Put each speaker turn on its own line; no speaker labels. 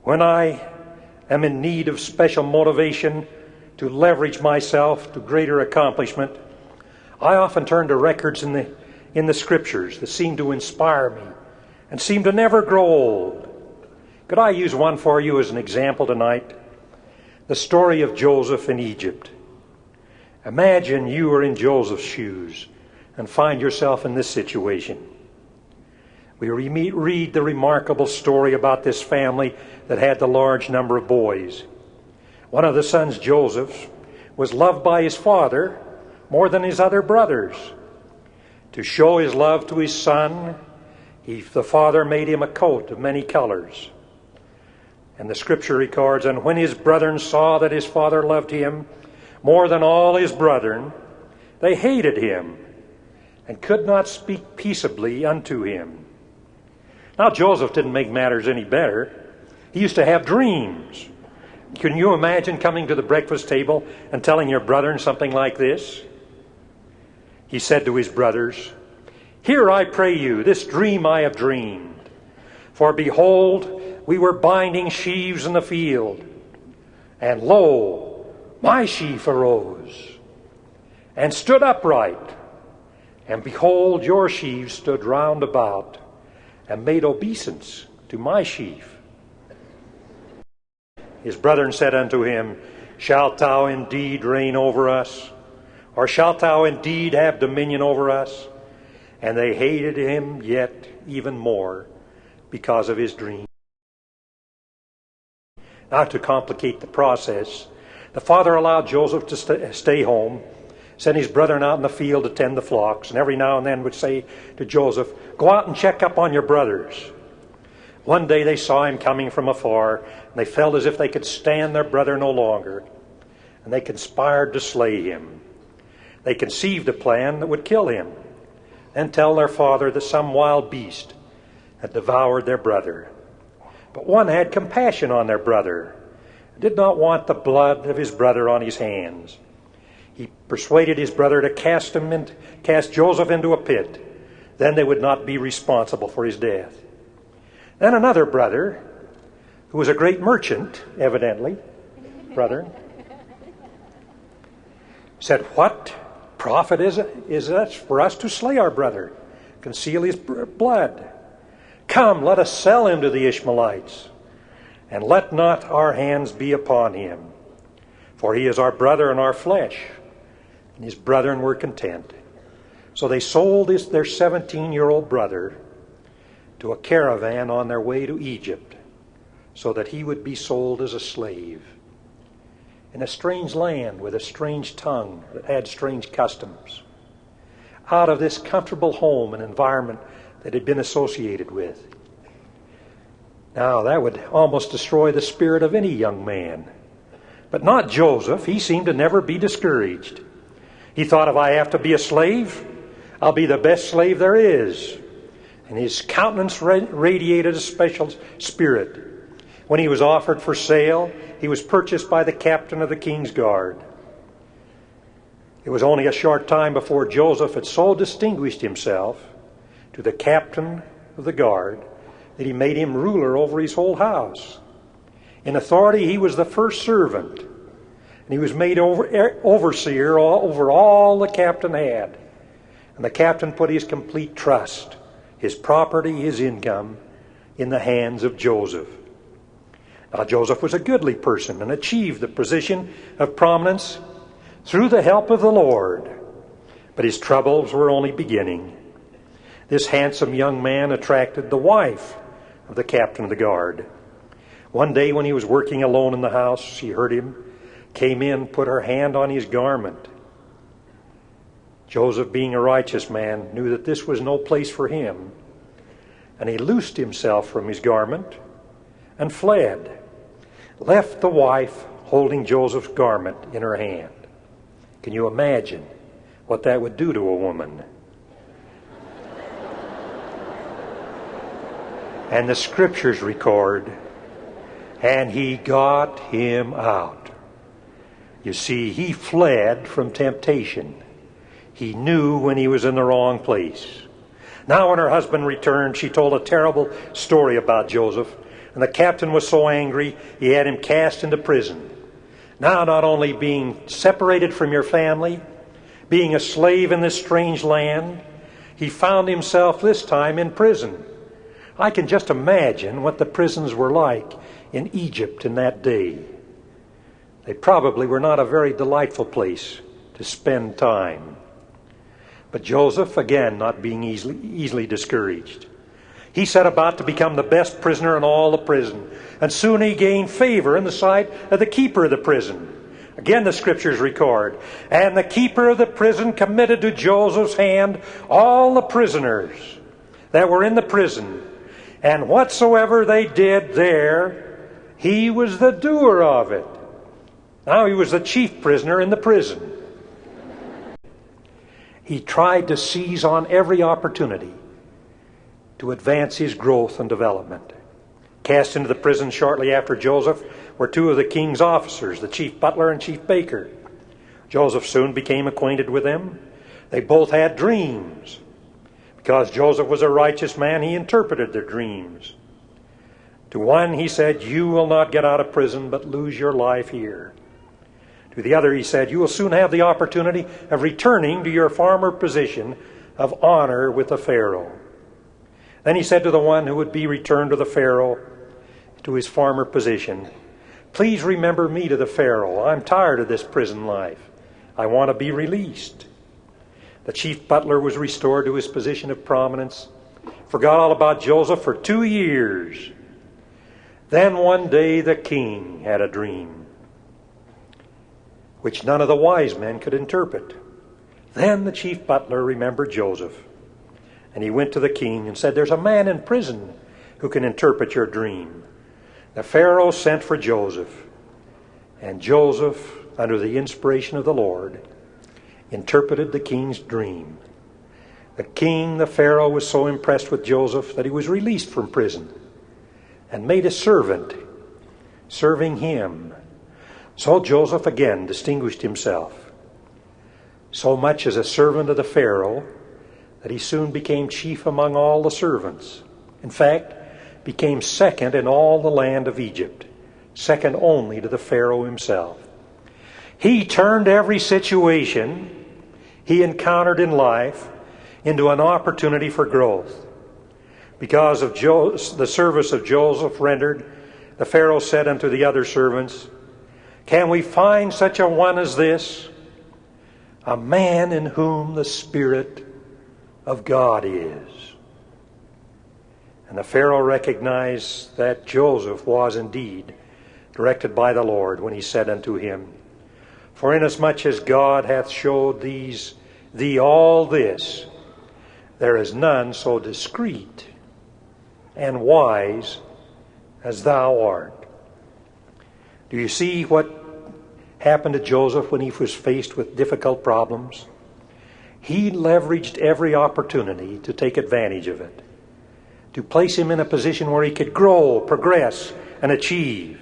When I am in need of special motivation to leverage myself to greater accomplishment, I often turn to records in the Scriptures that seem to inspire me and seem to never grow old. Could I use one for you as an example tonight? The story of Joseph in Egypt. Imagine you are in Joseph's shoes and find yourself in this situation. We read the remarkable story about this family that had the large number of boys. One of the sons, Joseph, was loved by his father more than his other brothers. To show his love to his son, the father made him a coat of many colors. And the Scripture records, and when his brethren saw that his father loved him more than all his brethren, they hated him and could not speak peaceably unto him. Now, Joseph didn't make matters any better. He used to have dreams. Can you imagine coming to the breakfast table and telling your brethren something like this? He said to his brothers, "Hear, I pray you, this dream I have dreamed. For behold, we were binding sheaves in the field, and lo, my sheaf arose, and stood upright, and behold, your sheaves stood round about, and made obeisance to my sheaf." His brethren said unto him, "Shalt thou indeed reign over us? Or shalt thou indeed have dominion over us?" And they hated him yet even more because of his dream. Now, to complicate the process, the father allowed Joseph to stay home, sent his brethren out in the field to tend the flocks, and every now and then would say to Joseph, "Go out and check up on your brothers." One day they saw him coming from afar, and they felt as if they could stand their brother no longer, and they conspired to slay him. They conceived a plan that would kill him, and tell their father that some wild beast had devoured their brother. But one had compassion on their brother, and did not want the blood of his brother on his hands. He persuaded his brother to cast Joseph into a pit. Then they would not be responsible for his death. Then another brother, who was a great merchant, evidently, said, "What profit is it for us to slay our brother, conceal his blood? Come, let us sell him to the Ishmaelites, and let not our hands be upon him. For he is our brother and our flesh." And his brethren were content. So they sold their 17-year-old brother to a caravan on their way to Egypt, so that he would be sold as a slave in a strange land with a strange tongue that had strange customs, out of this comfortable home and environment that had been associated with. Now, that would almost destroy the spirit of any young man. But not Joseph. He seemed to never be discouraged. He thought, if I have to be a slave, I'll be the best slave there is. And his countenance radiated a special spirit. When he was offered for sale, he was purchased by the captain of the king's guard. It was only a short time before Joseph had so distinguished himself to the captain of the guard that he made him ruler over his whole house. In authority, he was the first servant, and he was made overseer over all the captain had. And the captain put his complete trust, his property, his income, in the hands of Joseph. Now, Joseph was a goodly person and achieved the position of prominence through the help of the Lord. But his troubles were only beginning. This handsome young man attracted the wife of the captain of the guard. One day when he was working alone in the house, she heard him, came in, put her hand on his garment. Joseph, being a righteous man, knew that this was no place for him, and he loosed himself from his garment and fled, left the wife holding Joseph's garment in her hand. Can you imagine what that would do to a woman? And the scriptures record, and he got him out. You see, he fled from temptation. He knew when he was in the wrong place. Now when her husband returned, she told a terrible story about Joseph And the captain was so angry, he had him cast into prison. Now, not only being separated from your family, being a slave in this strange land, he found himself this time in prison. I can just imagine what the prisons were like in Egypt in that day. They probably were not a very delightful place to spend time. But Joseph, again, not being easily discouraged, he set about to become the best prisoner in all the prison. And soon he gained favor in the sight of the keeper of the prison. Again, the scriptures record, and the keeper of the prison committed to Joseph's hand all the prisoners that were in the prison. And whatsoever they did there, he was the doer of it. Now he was the chief prisoner in the prison. He tried to seize on every opportunity to advance his growth and development. Cast into the prison shortly after Joseph were two of the king's officers, the chief butler and chief baker. Joseph soon became acquainted with them. They both had dreams. Because Joseph was a righteous man, he interpreted their dreams. To one he said, "You will not get out of prison, but lose your life here." To the other he said, "You will soon have the opportunity of returning to your former position of honor with the Pharaoh." Then he said to the one who would be returned to the Pharaoh, to his former position, "Please remember me to the Pharaoh. I'm tired of this prison life. I want to be released." The chief butler was restored to his position of prominence, forgot all about Joseph for 2 years. Then one day the king had a dream, which none of the wise men could interpret. Then the chief butler remembered Joseph, and he went to the king and said, "There's a man in prison who can interpret your dream." The Pharaoh sent for Joseph, and Joseph, under the inspiration of the Lord, interpreted the king's dream. The king, the Pharaoh, was so impressed with Joseph that he was released from prison and made a servant, serving him. So Joseph again distinguished himself, so much as a servant of the Pharaoh, that he soon became chief among all the servants. In fact, became second in all the land of Egypt, second only to the Pharaoh himself. He turned every situation he encountered in life into an opportunity for growth. Because of the service of Joseph rendered, the Pharaoh said unto the other servants, "Can we find such a one as this? A man in whom the Spirit of God is." And the Pharaoh recognized that Joseph was indeed directed by the Lord when he said unto him, "For inasmuch as God hath showed thee all this, there is none so discreet and wise as thou art." Do you see what happened to Joseph when he was faced with difficult problems? He leveraged every opportunity to take advantage of it, to place him in a position where he could grow, progress, and achieve.